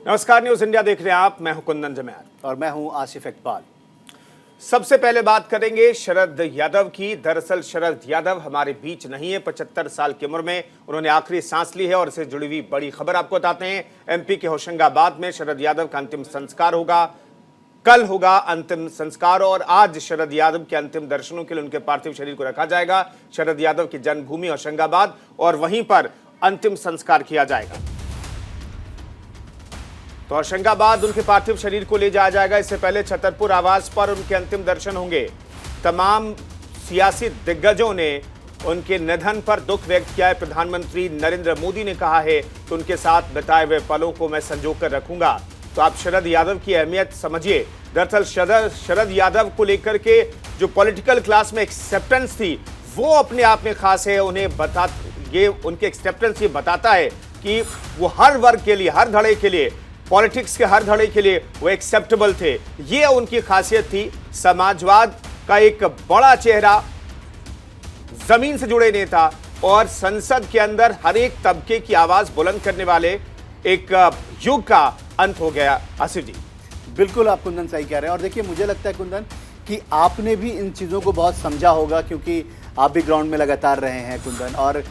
नमस्कार, news India देख रहे हैं आप। मैं हूं कुंदन जमैर और मैं हूं आसिफ इकबाल। सबसे पहले बात करेंगे शरद यादव की। दरअसल शरद यादव हमारे बीच नहीं है। 75 साल की उम्र में उन्होंने आखिरी सांस ली है और इससे जुड़ी हुई बड़ी खबर आपको बताते हैं। एमपी के होशंगाबाद में शरद यादव का अंतिम संस्कार होगा। कल होगा अंतिम संस्कार और आज शरद यादव के अंतिम दर्शनों के लिए उनके पार्थिव शरीर को रखा जाएगा शरद यादव की जन्मभूमि होशंगाबाद, और वहीं पर अंतिम संस्कार किया जाएगा। तो होशंगाबाद उनके पार्थिव शरीर को ले जाया जाएगा। इससे पहले छतरपुर आवास पर उनके अंतिम दर्शन होंगे। तमाम सियासी दिग्गजों ने उनके निधन पर दुख व्यक्त किया है। प्रधानमंत्री नरेंद्र मोदी ने कहा है कि उनके साथ बिताए हुए पलों को मैं संजो कर रखूंगा। तो आप शरद यादव की अहमियत समझिए। दरअसल शरद यादव को लेकर के जो पॉलिटिकल क्लास में एक्सेप्टेंस थी वो अपने आप में खास है। ये उनके एक्सेप्टेंस ये बताता है कि वो हर वर्ग के लिए, हर धड़े के लिए, पॉलिटिक्स के हर धड़े के लिए वो एक्सेप्टेबल थे। ये उनकी खासियत थी। समाजवाद का एक बड़ा चेहरा, जमीन से जुड़े नेता और संसद के अंदर हर एक तबके की आवाज बुलंद करने वाले एक युग का अंत हो गया। आसिफ जी, बिल्कुल आप कुंदन सही कह रहे हैं। और देखिए, मुझे लगता है कुंदन कि आपने भी इन चीज़ों को बहुत समझा होगा, क्योंकि आप भी ग्राउंड में लगातार रहे हैं कुंदन। और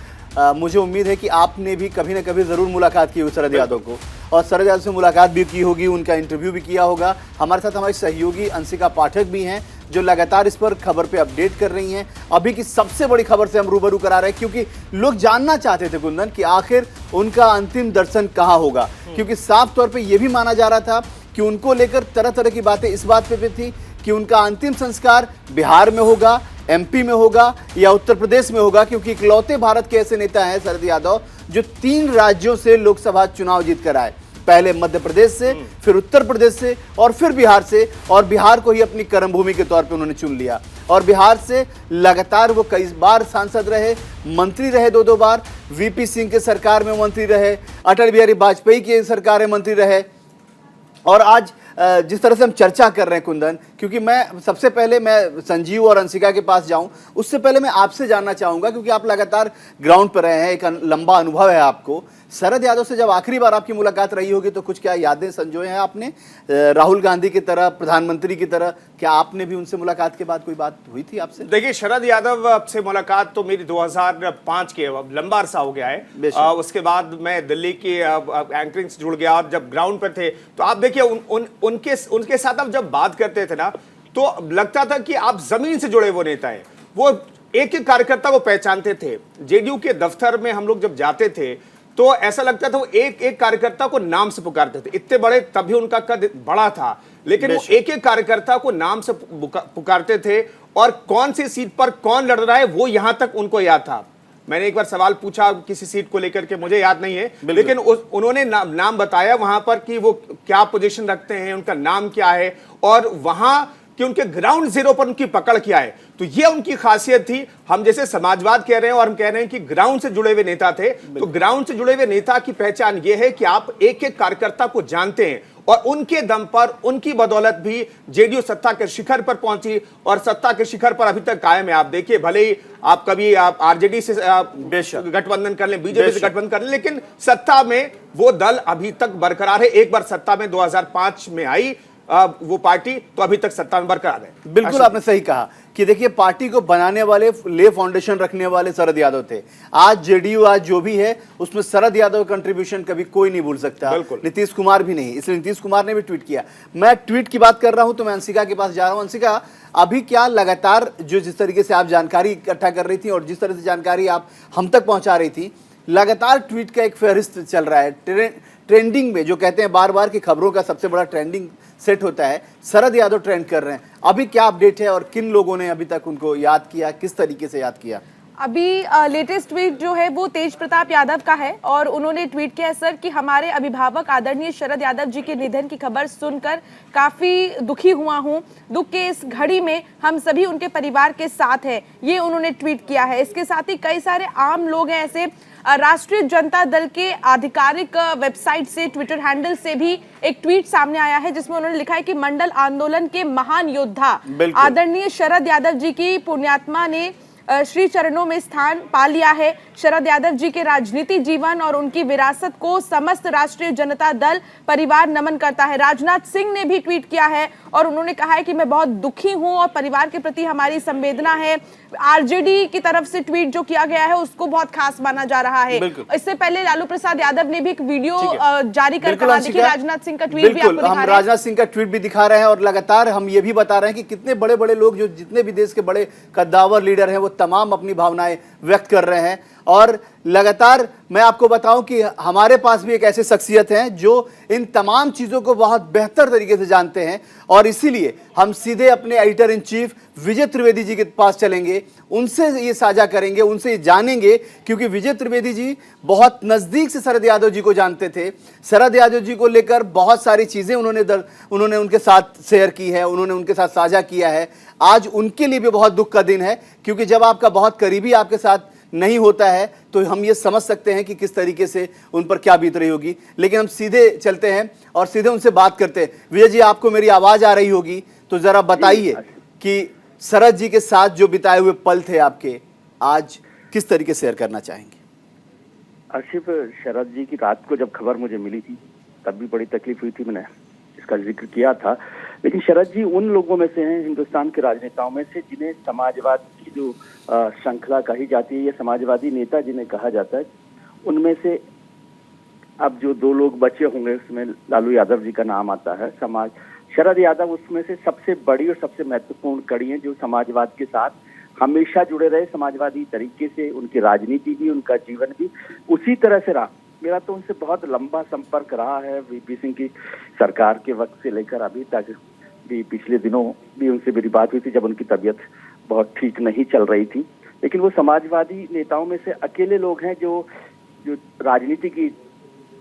मुझे उम्मीद है कि आपने भी कभी ना कभी ज़रूर मुलाकात की होगी शरद यादव को, और शरद यादव से मुलाकात भी की होगी, उनका इंटरव्यू भी किया होगा। हमारे साथ हमारी सहयोगी अंशिका पाठक भी हैं जो लगातार इस पर खबर पे अपडेट कर रही हैं। अभी की सबसे बड़ी खबर से हम रूबरू करा रहे हैं, क्योंकि लोग जानना चाहते थे कुंदन कि आखिर उनका अंतिम दर्शन कहाँ होगा, क्योंकि साफ तौर पे ये भी माना जा रहा था कि उनको लेकर तरह तरह की बातें इस बात पे भी थी कि उनका अंतिम संस्कार बिहार में होगा, एमपी में होगा या उत्तर प्रदेश में होगा, क्योंकि इकलौते भारत के ऐसे नेता हैं शरद यादव जो 3 राज्यों से लोकसभा चुनाव जीत कर आए। पहले मध्य प्रदेश से, फिर उत्तर प्रदेश से और फिर बिहार से, और बिहार को ही अपनी कर्मभूमि के तौर पे उन्होंने चुन लिया। और बिहार से लगातार वो कई बार सांसद रहे, मंत्री रहे, 2-2 बार। वीपी सिंह के सरकार में मंत्री रहे, अटल बिहारी वाजपेयी की सरकार में मंत्री रहे। और आज जिस तरह से हम चर्चा कर रहे हैं कुंदन, क्योंकि मैं सबसे पहले मैं संजीव और अंशिका के पास जाऊं, उससे पहले मैं आपसे जानना चाहूंगा, क्योंकि आप लगातार ग्राउंड पर रहे हैं, एक लंबा अनुभव है आपको। शरद यादव से जब आखिरी बार आपकी मुलाकात रही होगी तो कुछ क्या यादें संजोए हैं आपने? राहुल गांधी की तरह, प्रधानमंत्री की तरह, क्या आपने भी उनसे मुलाकात के बाद कोई बात हुई थी आपसे? देखिए, शरद यादव से मुलाकात तो मेरी 2005 के, लंबा अरसा हो गया है। उसके बाद मैं दिल्ली की एंकरिंग से जुड़ गया और जब ग्राउंड पर थे तो आप देखिए उनके साथ आप जब बात करते थे ना तो लगता था कि आप जमीन से जुड़े वो नेता हैं। वो एक एक कार्यकर्ता को पहचानते थे। जेडीयू के दफ्तर में हम लोग जब जाते थे तो ऐसा लगता था वो एक एक कार्यकर्ता को नाम से पुकारते थे। इतने बड़े, तभी उनका कद बड़ा था, लेकिन वो एक एक कार्यकर्ता को नाम से पुकारते थे और कौन सी सीट पर कौन लड़ रहा है वो यहां तक उनको याद था। मैंने एक बार सवाल पूछा किसी सीट को लेकर के, मुझे याद नहीं है, लेकिन उन्होंने नाम बताया वहां पर कि वो क्या पोजीशन रखते हैं, उनका नाम क्या है और वहां कि उनके ग्राउंड जीरो पर उनकी पकड़ क्या है। तो ये उनकी खासियत थी। हम जैसे समाजवाद कह रहे हैं और हम कह रहे हैं कि ग्राउंड से जुड़े हुए नेता थे, तो ग्राउंड से जुड़े हुए नेता की पहचान ये है कि आप एक एक कार्यकर्ता को जानते हैं और उनके दम पर, उनकी बदौलत भी जेडीयू सत्ता के शिखर पर पहुंची और सत्ता के शिखर पर अभी तक कायम है। आप देखिए, भले ही आप कभी आरजेडी से गठबंधन कर लें, बीजेपी से गठबंधन कर लें, लेकिन सत्ता में वो दल अभी तक बरकरार है। एक बार सत्ता में 2005 में आई वो पार्टी, तो अभी तक सत्ता में बरकरार है। बिल्कुल आपने सही कहा कि देखिए, पार्टी को बनाने वाले, ले फाउंडेशन रखने वाले शरद यादव थे। आज जेडीयू आज जो भी है उसमें शरद यादव का कंट्रीब्यूशन कभी कोई नहीं भूल सकता, नीतीश कुमार भी नहीं। इसलिए नीतीश कुमार ने भी ट्वीट किया। मैं ट्वीट की बात कर रहा हूं तो मैं अंशिका के पास जा रहा हूं। अंशिका, अभी क्या लगातार जिस तरीके से आप जानकारी इकट्ठा कर रही थी और जिस तरह से जानकारी आप हम तक पहुंचा रही थी, लगातार ट्वीट का एक फहरिस्त चल रहा है ट्रेंडिंग में, जो कहते हैं बार बार की खबरों का सबसे बड़ा ट्रेंडिंग सेट होता है। शरद यादव ट्रेंड कर रहे हैं। अभी क्या अपडेट है और किन लोगों ने अभी तक उनको याद किया, किस तरीके से याद किया? अभी लेटेस्ट ट्वीट जो है वो तेज प्रताप यादव का है और उन्होंने ट्वीट किया सर कि हमारे अभिभावक आदरणीय शरद यादव जी के निधन की खबर सुनकर काफ़ी दुखी हुआ हूं। दुख के इस घड़ी में हम सभी उनके परिवार के साथ हैं, ये उन्होंने ट्वीट किया है। इसके साथ ही कई सारे आम लोग हैं ऐसे, राष्ट्रीय जनता दल के आधिकारिक वेबसाइट से, ट्विटर हैंडल से भी एक ट्वीट सामने आया है जिसमें उन्होंने लिखा है कि मंडल आंदोलन के महान योद्धा आदरणीय शरद यादव जी की पुण्यात्मा ने श्री चरणों में स्थान पा लिया है। शरद यादव जी के राजनीति जीवन और उनकी विरासत को समस्त राष्ट्रीय जनता दल परिवार नमन करता है। राजनाथ सिंह ने भी ट्वीट किया है और उन्होंने कहा है कि मैं बहुत दुखी हूं और परिवार के प्रति हमारी संवेदना है। आरजेडी की तरफ से ट्वीट जो किया गया है उसको बहुत खास माना जा रहा है। इससे पहले लालू प्रसाद यादव ने भी एक वीडियो जारी कर कहा, देखिए राजनाथ सिंह का ट्वीट भी आपको दिखा रहे हैं। राजनाथ सिंह का ट्वीट भी दिखा रहे हैं और लगातार हम ये भी बता रहे हैं कि कितने बड़े बड़े लोग, जो जितने भी देश के बड़े कद्दावर लीडर हैं, वो तमाम अपनी भावनाएं व्यक्त कर रहे हैं। और लगातार मैं आपको बताऊं कि हमारे पास भी एक ऐसे शख्सियत हैं जो इन तमाम चीज़ों को बहुत बेहतर तरीके से जानते हैं और इसीलिए हम सीधे अपने एडिटर इन चीफ विजय त्रिवेदी जी के पास चलेंगे, उनसे ये साझा करेंगे, उनसे ये जानेंगे, क्योंकि विजय त्रिवेदी जी बहुत नज़दीक से शरद यादव जी को जानते थे। शरद यादव जी को लेकर बहुत सारी चीज़ें उन्होंने उनके साथ शेयर की है, उन्होंने उनके साथ साझा किया है। आज उनके लिए भी बहुत दुख का दिन है, क्योंकि जब आपका बहुत करीबी आपके साथ नहीं होता है तो हम ये समझ सकते हैं कि किस तरीके से उन पर क्या बीत रही होगी। लेकिन हम सीधे चलते हैं और सीधे उनसे बात करते हैं। विजय जी, आपको मेरी आवाज़ आ रही होगी, तो ज़रा बताइए कि शरद जी के साथ जो बिताए हुए पल थे आपके, आज किस तरीके शेयर करना चाहेंगे? आसिफ, शरद जी की रात को जब खबर मुझे मिली थी तब भी बड़ी तकलीफ हुई थी, मैंने इसका जिक्र किया था। लेकिन शरद जी उन लोगों में से हैं, हिंदुस्तान के राजनेताओं में से, जिन्हें समाजवाद की जो श्रृंखला कही जाती है या समाजवादी नेता जिन्हें कहा जाता है, उनमें से अब जो दो लोग बचे होंगे उसमें लालू यादव जी का नाम आता है। शरद यादव उसमें से सबसे बड़ी और सबसे महत्वपूर्ण कड़ी है, जो समाजवाद के साथ हमेशा जुड़े रहे, समाजवादी तरीके से। उनकी राजनीति भी, उनका जीवन भी उसी तरह से रहा। मेरा तो उनसे बहुत लंबा संपर्क रहा है, वीपी सिंह की सरकार के वक्त से लेकर अभी तक भी। पिछले दिनों भी उनसे मेरी बात हुई थी जब उनकी तबीयत बहुत ठीक नहीं चल रही थी। लेकिन वो समाजवादी नेताओं में से अकेले लोग हैं जो राजनीति की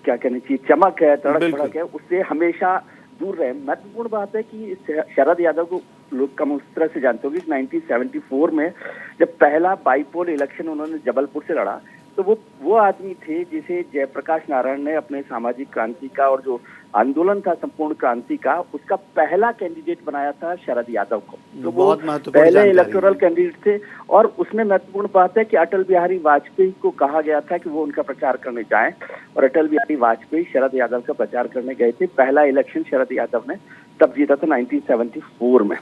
क्या कहनी चाहिए चमक है, तड़क भड़क है, उससे हमेशा दूर रहे। महत्वपूर्ण बात है कि शरद यादव को लोग कम उस तरह से जानते होंगे। 1974 में जब पहला बाईपोल इलेक्शन उन्होंने जबलपुर से लड़ा, तो वो आदमी थे जिसे जयप्रकाश नारायण ने अपने सामाजिक क्रांति का और जो आंदोलन था संपूर्ण क्रांति का, उसका पहला कैंडिडेट बनाया था शरद यादव को। तो वो पहले इलेक्टोरल कैंडिडेट थे। और उसमें महत्वपूर्ण बात है कि अटल बिहारी वाजपेयी को कहा गया था कि वो उनका प्रचार करने जाएं, और अटल बिहारी वाजपेयी शरद यादव का प्रचार करने गए थे। पहला इलेक्शन शरद यादव ने तब जीता था 1974 में।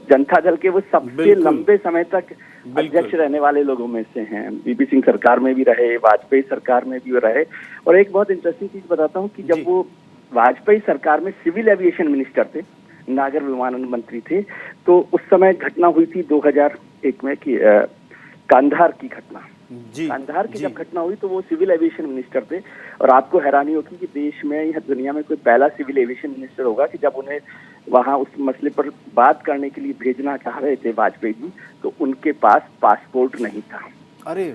जनता दल के वो सबसे लंबे समय तक अध्यक्ष रहने वाले लोगों में से हैं। वीपी सिंह सरकार में भी रहे, वाजपेयी सरकार में भी रहे। और एक बहुत इंटरेस्टिंग चीज बताता हूँ कि जब वो वाजपेयी सरकार में सिविल एविएशन मिनिस्टर थे, नागर विमानन मंत्री थे, तो उस समय घटना हुई थी 2001 में कि कांधार की घटना। कांधार की जब घटना हुई तो वो सिविल एविएशन मिनिस्टर थे। और आपको हैरानी होगी कि देश में या दुनिया में कोई पहला सिविल एविएशन मिनिस्टर होगा कि जब उन्हें वहां उस मसले पर बात करने के लिए भेजना चाह रहे थे वाजपेयी जी, तो उनके पास पासपोर्ट नहीं था। अरे,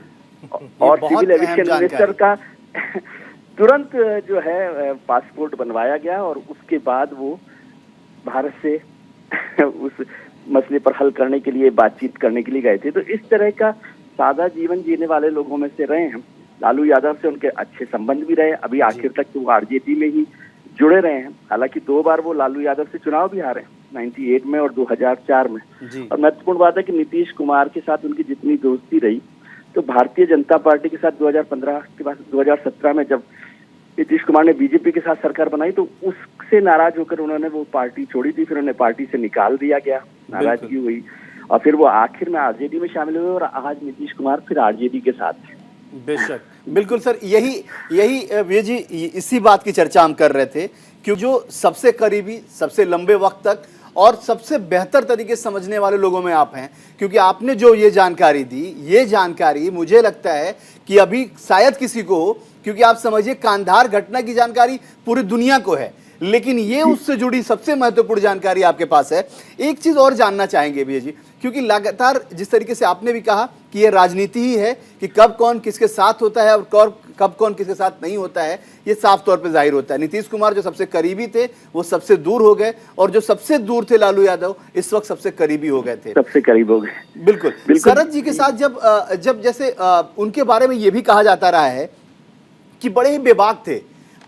और सिविल एविएशन मिनिस्टर का तुरंत जो है पासपोर्ट बनवाया गया और उसके बाद वो भारत से उस मसले पर हल करने के लिए, बातचीत करने के लिए गए थे। तो इस तरह का सादा जीवन जीने वाले लोगों में से रहे हैं। लालू यादव से उनके अच्छे संबंध भी रहे, अभी आखिर तक तो वो आरजेडी में ही जुड़े रहे हैं। हालांकि 2 बार वो लालू यादव से चुनाव भी हारे, 98 में और 2004 में। और महत्वपूर्ण बात है कि नीतीश कुमार के साथ उनकी जितनी दोस्ती रही, तो भारतीय जनता पार्टी के साथ 2015 के बाद 2017 में जब नीतीश कुमार ने बीजेपी के साथ सरकार बनाई, तो उससे नाराज होकर उन्होंने वो पार्टी छोड़ी थी। फिर उन्हें पार्टी से निकाल दिया गया, नाराजगी हुई, और फिर वो आखिर में आरजेडी में शामिल हुए और आज नीतीश कुमार फिर आरजेडी के साथ। बेशक, बिल्कुल सर, यही विजय जी, इसी बात की चर्चा हम कर रहे थे कि जो सबसे करीबी, सबसे लंबे वक्त तक और सबसे बेहतर तरीके से समझने वाले लोगों में आप हैं। क्योंकि आपने जो ये जानकारी दी, ये जानकारी मुझे लगता है कि अभी शायद किसी को हो, क्योंकि आप समझिए कांधार घटना की जानकारी पूरी दुनिया को है, लेकिन ये उससे जुड़ी सबसे महत्वपूर्ण जानकारी आपके पास है। एक चीज़ और जानना चाहेंगे भैया जी, क्योंकि लगातार जिस तरीके से आपने भी कहा कि ये राजनीति ही है कि कब कौन किसके साथ होता है और कब कौन किसके साथ नहीं होता है, ये साफ तौर पे जाहिर होता है। नीतीश कुमार जो सबसे करीबी थे वो सबसे दूर हो गए, और जो सबसे दूर थे लालू यादव इस वक्त सबसे करीबी हो गए थे, सबसे करीब हो गए। बिल्कुल। शरद जी के साथ जब जैसे उनके बारे में ये भी कहा जाता रहा है कि बड़े ही बेबाक थे,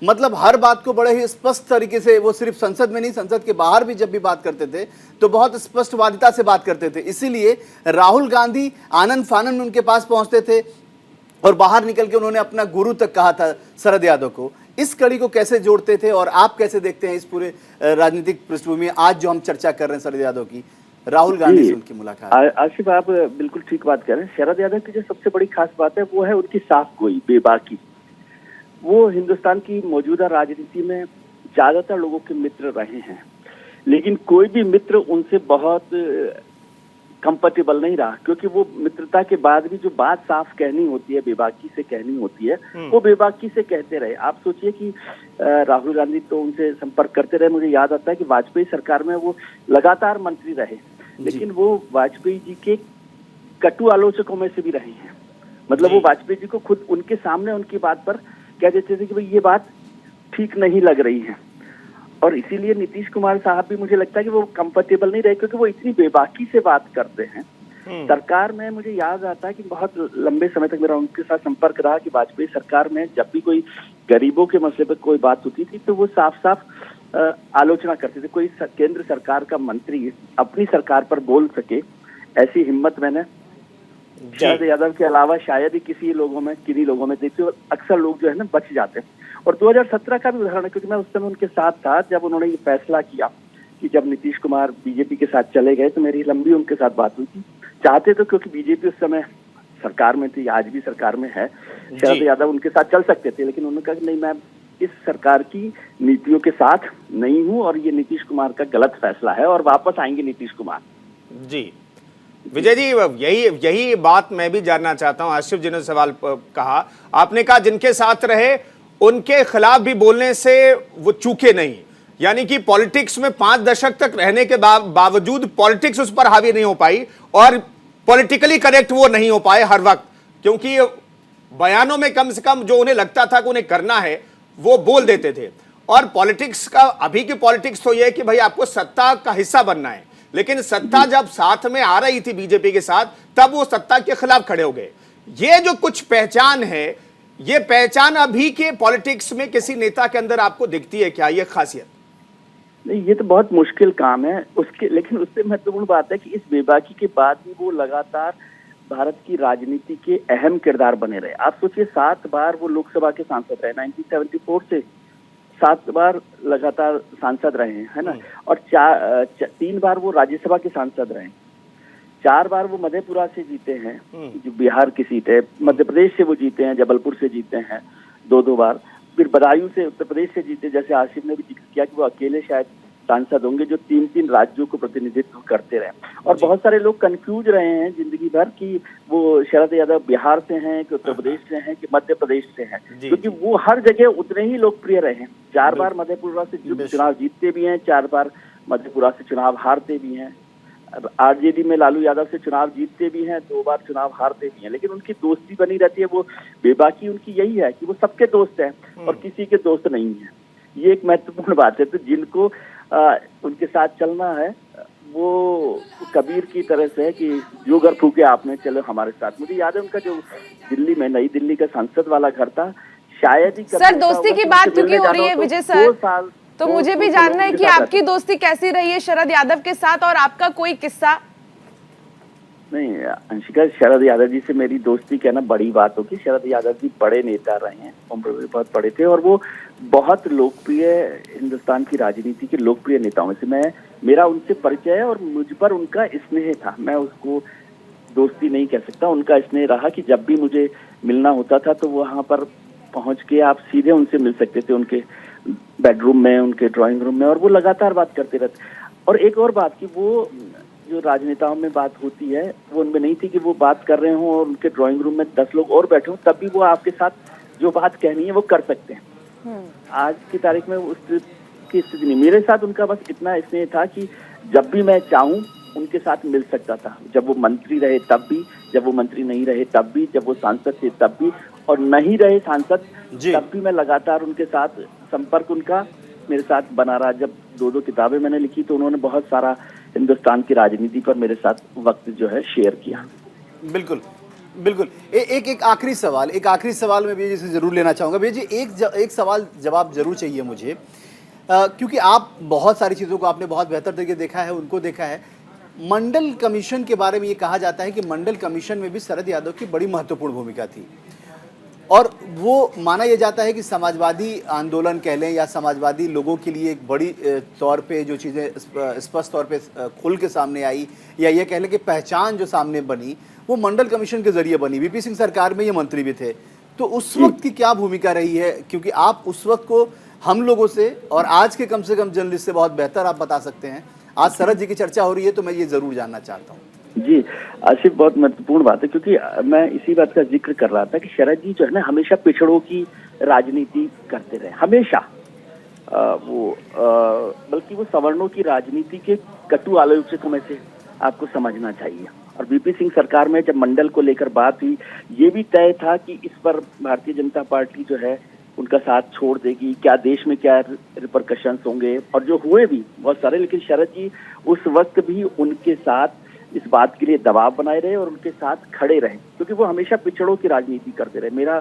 मतलब हर बात को बड़े ही स्पष्ट तरीके से, वो सिर्फ संसद में नहीं, संसद के बाहर भी जब भी बात करते थे तो बहुत स्पष्टवादिता से बात करते थे। इसीलिए राहुल गांधी आनंद फानन में उनके पास पहुंचते थे और बाहर निकल के उन्होंने अपना गुरु तक कहा था शरद यादव को। इस कड़ी को कैसे जोड़ते थे और आप कैसे देखते हैं इस पूरे राजनीतिक पृष्ठभूमि में आज जो हम चर्चा कर रहे हैं शरद यादव की, राहुल गांधी से उनकी मुलाकात? आसिफ, आप बिल्कुल ठीक बात कर रहे हैं। शरद यादव की जो सबसे बड़ी खास बात है वो है उनकी साफ गोई, बेबाकी। वो हिंदुस्तान की मौजूदा राजनीति में ज्यादातर लोगों के मित्र रहे हैं, लेकिन कोई भी मित्र उनसे बहुत कंफर्टेबल नहीं रहा, क्योंकि वो मित्रता के बाद भी जो बात साफ कहनी होती है, बेबाकी से कहनी होती है, वो बेबाकी से कहते रहे। आप सोचिए कि राहुल गांधी तो उनसे संपर्क करते रहे। मुझे याद आता है कि वाजपेयी सरकार में वो लगातार मंत्री रहे, लेकिन वो वाजपेयी जी के कटु आलोचकों में से भी रहे हैं। मतलब वो वाजपेयी जी को खुद उनके सामने उनकी बात पर कह देते थे कि भाई ये बात ठीक नहीं लग रही है। और इसीलिए नीतीश कुमार साहब भी मुझे लगता है कि वो कंफर्टेबल नहीं रहे, क्योंकि वो इतनी बेबाकी से बात करते हैं। सरकार में मुझे याद आता है कि बहुत लंबे समय तक मेरा उनके साथ संपर्क रहा कि वाजपेयी सरकार में जब भी कोई गरीबों के मसले पर कोई बात होती थी तो वो साफ साफ आलोचना करते थे। कोई केंद्र सरकार का मंत्री अपनी सरकार पर बोल सके, ऐसी हिम्मत मैंने शरद यादव के अलावा शायद ही किन्हीं लोगों में देखी। और अक्सर लोग जो है ना बच जाते हैं। और 2017 का भी उदाहरण है, क्योंकि मैं उस समय उनके साथ था जब उन्होंने ये फैसला किया कि जब नीतीश कुमार बीजेपी के साथ चले गए तो मेरी लंबी उनके साथ बात हुई थी। चाहते तो, क्योंकि बीजेपी उस समय सरकार में थी, आज भी सरकार में है, शरद यादव उनके साथ चल सकते थे, लेकिन उन्होंने कहा कि नहीं, मैं इस सरकार की नीतियों के साथ नहीं हूँ और ये नीतीश कुमार का गलत फैसला है और वापस आएंगे नीतीश कुमार। जी विजय जी, यही बात मैं भी जानना चाहता हूं। आसिफ जी ने सवाल कहा, आपने कहा जिनके साथ रहे उनके खिलाफ भी बोलने से वो चूके नहीं, यानी कि पॉलिटिक्स में 5 दशक तक रहने के बावजूद पॉलिटिक्स उस पर हावी नहीं हो पाई और पॉलिटिकली करेक्ट वो नहीं हो पाए हर वक्त, क्योंकि बयानों में कम से कम जो उन्हें लगता था कि उन्हें करना है वो बोल देते थे। और पॉलिटिक्स का, अभी की पॉलिटिक्स तो यह है कि भाई आपको सत्ता का हिस्सा बनना है, लेकिन सत्ता जब साथ में आ रही थी बीजेपी के साथ तब वो सत्ता के खिलाफ खड़े हो गए। ये जो कुछ पहचान है, ये पहचान अभी के पॉलिटिक्स में किसी नेता के अंदर आपको दिखती है क्या, ये खासियत? नहीं, ये तो बहुत मुश्किल काम है उसके, लेकिन उससे महत्वपूर्ण बात है कि इस बेबाकी के बाद भी वो लगातार भारत की राजनीति के अहम किरदार बने रहे। आप सोचिए, 7 बार वो लोकसभा के सांसद रहे, 1974 से 7 बार लगातार सांसद रहे हैं, है ना। और 3 बार वो राज्यसभा के सांसद रहे, 4 बार वो मधेपुरा से जीते हैं, जो बिहार की सीट है। मध्य प्रदेश से वो जीते हैं, जबलपुर से जीते हैं 2-2 बार। फिर बदायूं से उत्तर प्रदेश से जीते, जैसे आसिफ ने भी जिक्र किया कि वो अकेले शायद सांसद होंगे जो 3-3 राज्यों को प्रतिनिधित्व करते रहे। और बहुत सारे लोग कंफ्यूज रहे हैं जिंदगी भर कि वो शरद यादव बिहार से हैं कि उत्तर प्रदेश से हैं कि मध्य प्रदेश से हैं, क्योंकि वो हर जगह उतने ही लोकप्रिय रहे हैं। 4 बार मधेपुरा से चुनाव जीतते भी हैं, 4 बार मधेपुरा से चुनाव हारते भी हैं। आरजेडी में लालू यादव से चुनाव जीतते भी हैं, 2 बार चुनाव हारते भी हैं, लेकिन उनकी दोस्ती बनी रहती है। वो बेबाकी उनकी यही है कि वो सबके दोस्त हैं और किसी के दोस्त नहीं है। ये एक महत्वपूर्ण बात है। तो जिनको उनके साथ चलना है वो कबीर की तरह से है कि जो घर फूके आपने, चलो हमारे साथ। मुझे याद है उनका जो दिल्ली में, नई दिल्ली का संसद वाला घर था, शायद ही सर दोस्ती की बात क्योंकि हो रही है विजय सर, तो मुझे भी जानना है कि आपकी दोस्ती कैसी रही है शरद यादव के साथ और आपका कोई किस्सा? नहीं अंशिका, शरद यादव जी से मेरी दोस्ती कहना बड़ी बात होगी। शरद यादव जी बड़े नेता रहे हैं, उम्र में बहुत बड़े थे और वो बहुत लोकप्रिय, हिंदुस्तान की राजनीति के लोकप्रिय नेताओं में से मेरा उनसे परिचय है और मुझ पर उनका स्नेह था। मैं उसको दोस्ती नहीं कह सकता, उनका स्नेह रहा कि जब भी मुझे मिलना होता था तो वहाँ पर पहुँच के आप सीधे उनसे मिल सकते थे, उनके बेडरूम में, उनके ड्राइंग रूम में, और वो लगातार बात करते रहते। और एक और बात कि वो जो राजनेताओं में बात होती है वो उनमें नहीं थी कि वो बात कर रहे हों और उनके ड्राइंग रूम में 10 लोग और बैठे हों, तब भी वो आपके साथ जो बात कहनी है वो कर सकते हैं। आज की तारीख में उस की स्थिति नहीं। मेरे साथ उनका बस इतना स्नेह था कि जब भी मैं चाहूँ उनके साथ मिल सकता था। जब वो मंत्री रहे तब भी, जब वो मंत्री नहीं रहे तब भी, जब वो सांसद थे तब भी, और नहीं रहे सांसद तब भी मैं लगातार उनके साथ संपर्क उनका मेरे साथ बना रहा। जब 2-2 किताबें मैंने लिखी तो उन्होंने बहुत सारा हिंदुस्तान की राजनीति पर मेरे साथ वक्त जो है शेयर किया। बिल्कुल बिल्कुल। एक आखिरी सवाल मैं भैया जी से जरूर लेना चाहूंगा। भैया जी एक सवाल जवाब जरूर चाहिए मुझे, क्योंकि आप बहुत सारी चीज़ों को आपने बहुत बेहतर तरीके देखा है, उनको देखा है। मंडल कमीशन के बारे में ये कहा जाता है कि मंडल कमीशन में भी शरद यादव की बड़ी महत्वपूर्ण भूमिका थी, और वो माना यह जाता है कि समाजवादी आंदोलन कह लें या समाजवादी लोगों के लिए एक बड़ी तौर पे जो चीज़ें स्पष्ट तौर पे खुल के सामने आई, या ये कह लें कि पहचान जो सामने बनी वो मंडल कमीशन के जरिए बनी। वीपी सिंह सरकार में ये मंत्री भी थे, तो उस वक्त की क्या भूमिका रही है? क्योंकि आप उस वक्त को हम लोगों से और आज के कम से कम जर्नलिस्ट से बहुत बेहतर आप बता सकते हैं। आज शरद जी की चर्चा हो रही है तो मैं ये जरूर जानना चाहता हूँ। जी आसिफ, बहुत महत्वपूर्ण बात है, क्योंकि मैं इसी बात का जिक्र कर रहा था कि शरद जी जो है ना हमेशा पिछड़ों की राजनीति करते रहे, हमेशा बल्कि वो सवर्णों की राजनीति के कटु आलोचकों में से आपको समझना चाहिए। और वीपी सिंह सरकार में जब मंडल को लेकर बात हुई, ये भी तय था कि इस पर भारतीय जनता पार्टी जो है उनका साथ छोड़ देगी, क्या देश में क्या रिपरकशंस होंगे, और जो हुए भी बहुत सारे। लेकिन शरद जी उस वक्त भी उनके साथ इस बात के लिए दबाव बनाए रहे और उनके साथ खड़े रहे, क्योंकि वो हमेशा पिछड़ों की राजनीति करते रहे। मेरा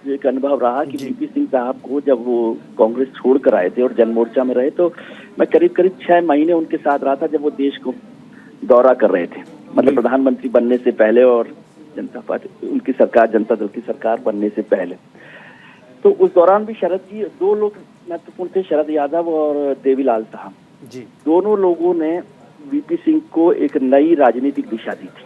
जो एक अनुभव रहा कि वीपी सिंह साहब को जब वो कांग्रेस छोड़ कर आए थे और जनमोर्चा में रहे, तो मैं करीब 6 महीने उनके साथ रहा था जब वो देश को दौरा कर रहे थे, मतलब प्रधानमंत्री बनने से पहले और जनता पार्टी उनकी सरकार, जनता दल की सरकार बनने से पहले। तो उस दौरान भी शरद जी, 2 लोग महत्वपूर्ण थे, शरद यादव और देवीलाल साहब जी। दोनों लोगों ने वीपी सिंह को एक नई राजनीतिक दिशा दी थी,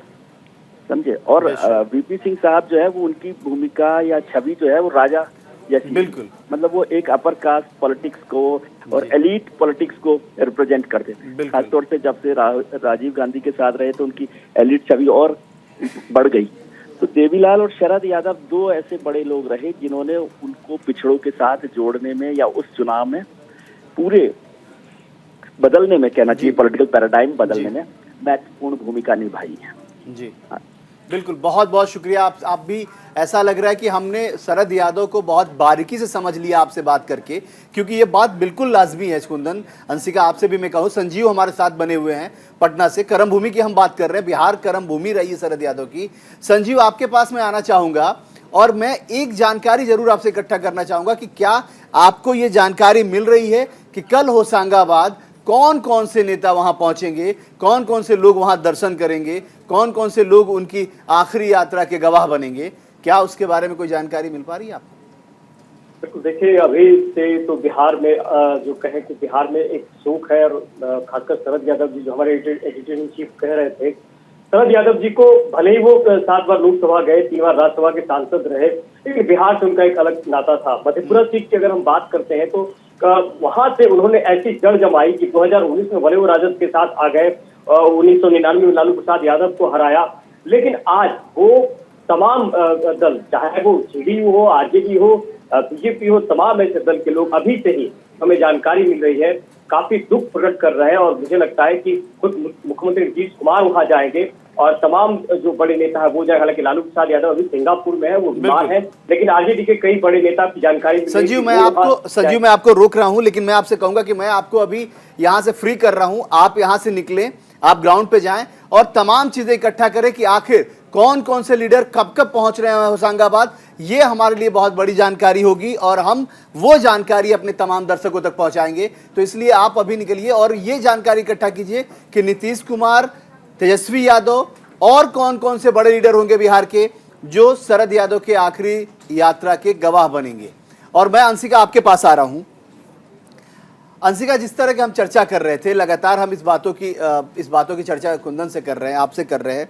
समझे। और वीपी सिंह साहब जो है वो उनकी भूमिका या छवि जो है वो राजा जैसी, बिल्कुल, मतलब वो एक अपर कास्ट पॉलिटिक्स को और एलीट पॉलिटिक्स को रिप्रेजेंट करते थे। खासतौर से जब से राजीव गांधी के साथ रहे तो उनकी एलीट छवि और बढ़ गई। तो देवीलाल और शरद यादव 2 ऐसे बड़े लोग रहे जिन्होंने उनको पिछड़ों के साथ जोड़ने में या उस चुनाव में पूरे बदलने में, कहना चाहिए पॉलिटिकल पैराडाइम बदलने में महत्वपूर्ण भूमिका निभाई है। जी बिल्कुल, बहुत बहुत शुक्रिया। आप भी ऐसा लग रहा है कि हमने शरद यादव को बहुत बारीकी से समझ लिया आपसे बात करके, क्योंकि ये बात बिल्कुल लाजमी है। कुंदन, अंशिका, आपसे भी मैं कहूँ, संजीव हमारे साथ बने हुए हैं पटना से, कर्म भूमि की हम बात कर रहे हैं, बिहार कर्म भूमि रही है शरद यादव की। संजीव, आपके पास मैं आना चाहूँगा और मैं एक जानकारी जरूर आपसे इकट्ठा करना चाहूँगा कि क्या आपको ये जानकारी मिल रही है कि कल होशंगाबाद कौन कौन से नेता वहां पहुंचेंगे, कौन कौन से लोग वहां दर्शन करेंगे, कौन कौन से लोग उनकी आखिरी यात्रा के गवाह बनेंगे? क्या उसके बारे में कोई जानकारी मिल पा रही है आपको? बिल्कुल, देखिए अभी से तो बिहार में जो कहें कि बिहार में एक शोक है, और खासकर शरद यादव जी जो हमारे एडिटर इन चीफ कह रहे थे, शरद यादव जी को भले ही वो 7 बार लोकसभा गए, 3 बार राज्यसभा के सांसद रहे, लेकिन बिहार से उनका एक अलग नाता था। मधेपुरा सीट की अगर हम बात करते हैं तो वहां से उन्होंने ऐसी जड़ जमाई कि 2019 में भले वो राजद के साथ आ गए, 1999 में लालू प्रसाद यादव को हराया, लेकिन आज वो तमाम दल, चाहे वो जेडीयू हो, आरजेडी हो, बीजेपी हो, तमाम ऐसे दल के लोग अभी से ही हमें जानकारी मिल रही है काफी दुख प्रकट कर रहे हैं। और मुझे लगता है कि खुद मुख्यमंत्री नीतीश कुमार वहां जाएंगे और तमाम जो बड़े नेता है वो जाए। हालांकि लालू प्रसाद यादव अभी सिंगापुर में है, वो बीमार है, लेकिन आरजेडी के कई बड़े नेता की जानकारी। संजीव, मैं आपको रोक रहा हूं, लेकिन मैं आपसे कहूंगा कि मैं आपको अभी यहां से फ्री कर रहा हूं। आप यहां से निकलें, आप ग्राउंड पे जाएं और तमाम चीजें इकट्ठा करें कि आखिर कौन कौन से लीडर कब कब पहुंच रहे हैं होशंगाबाद। ये हमारे लिए बहुत बड़ी जानकारी होगी और हम वो जानकारी अपने तमाम दर्शकों तक पहुंचाएंगे। तो इसलिए आप अभी निकलिए और ये जानकारी इकट्ठा कीजिए कि नीतीश कुमार, तेजस्वी यादव और कौन कौन से बड़े लीडर होंगे बिहार के जो शरद यादव के आखिरी यात्रा के गवाह बनेंगे। और मैं अंशिका आपके पास आ रहा हूं। अंशिका, जिस तरह की हम चर्चा कर रहे थे, लगातार हम इस बातों की चर्चा कुंदन से कर रहे हैं, आपसे कर रहे हैं।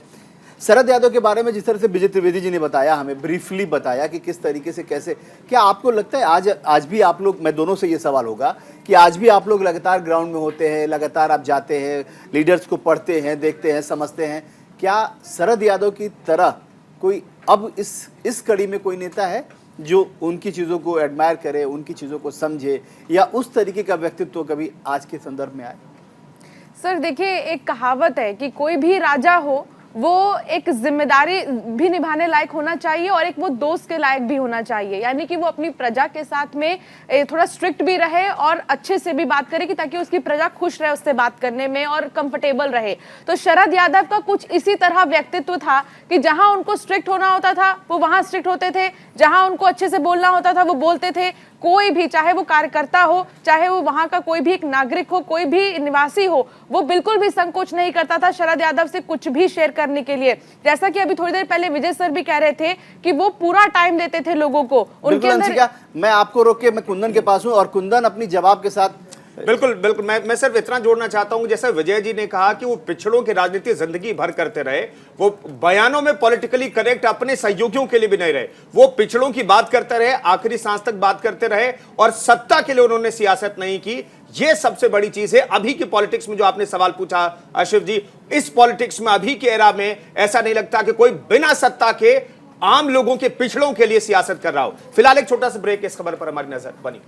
शरद यादव के बारे में जिस तरह से विजय त्रिवेदी जी ने बताया, हमें ब्रीफली बताया कि किस तरीके से कैसे, क्या आपको लगता है आज भी आप लोग, मैं दोनों से ये सवाल होगा कि आज भी आप लोग लगातार ग्राउंड में होते हैं, लगातार आप जाते हैं, लीडर्स को पढ़ते हैं, देखते हैं, समझते हैं, क्या शरद यादव की तरह कोई अब इस कड़ी में कोई नेता है जो उनकी चीज़ों को एडमायर करे, उनकी चीज़ों को समझे, या उस तरीके का व्यक्तित्व कभी आज के संदर्भ में आए? सर देखिए, एक कहावत है कि कोई भी राजा हो वो एक जिम्मेदारी भी निभाने लायक होना चाहिए और एक वो दोस्त के लायक भी होना चाहिए, यानी कि वो अपनी प्रजा के साथ में थोड़ा स्ट्रिक्ट भी रहे और अच्छे से भी बात करे कि ताकि उसकी प्रजा खुश रहे उससे बात करने में और कंफर्टेबल रहे। तो शरद यादव का कुछ इसी तरह व्यक्तित्व था कि जहां उनको स्ट्रिक्ट होना होता था वो वहां स्ट्रिक्ट होते थे, जहां उनको अच्छे से बोलना होता था वो बोलते थे। कोई भी, चाहे वो कार्यकर्ता हो, चाहे वो वहां का कोई भी एक नागरिक हो, कोई भी निवासी हो, वो बिल्कुल भी संकोच नहीं करता था शरद यादव से कुछ भी शेयर करने के लिए। जैसा कि अभी थोड़ी देर पहले विजय सर भी कह रहे थे कि वो पूरा टाइम देते थे लोगों को। उनके अंदर मैं आपको रोक के मैं कुंदन के पास हूं और कुंदन अपनी जवाब के साथ बिल्कुल बिल्कुल मैं सिर्फ इतना जोड़ना चाहता हूं, जैसे विजय जी ने कहा कि वो पिछड़ों की राजनीति जिंदगी भर करते रहे, वो बयानों में पॉलिटिकली करेक्ट अपने सहयोगियों के लिए भी नहीं रहे, वो पिछड़ों की बात करते रहे, आखिरी सांस तक बात करते रहे और सत्ता के लिए उन्होंने सियासत नहीं की। ये सबसे बड़ी चीज है अभी की पॉलिटिक्स में। जो आपने सवाल पूछा आशिफ जी, इस पॉलिटिक्स में अभी के एरा में ऐसा नहीं लगता कि कोई बिना सत्ता के आम लोगों के पिछड़ों के लिए सियासत कर रहा हो। फिलहाल एक छोटा सा ब्रेक, इस खबर पर हमारी नजर बनी।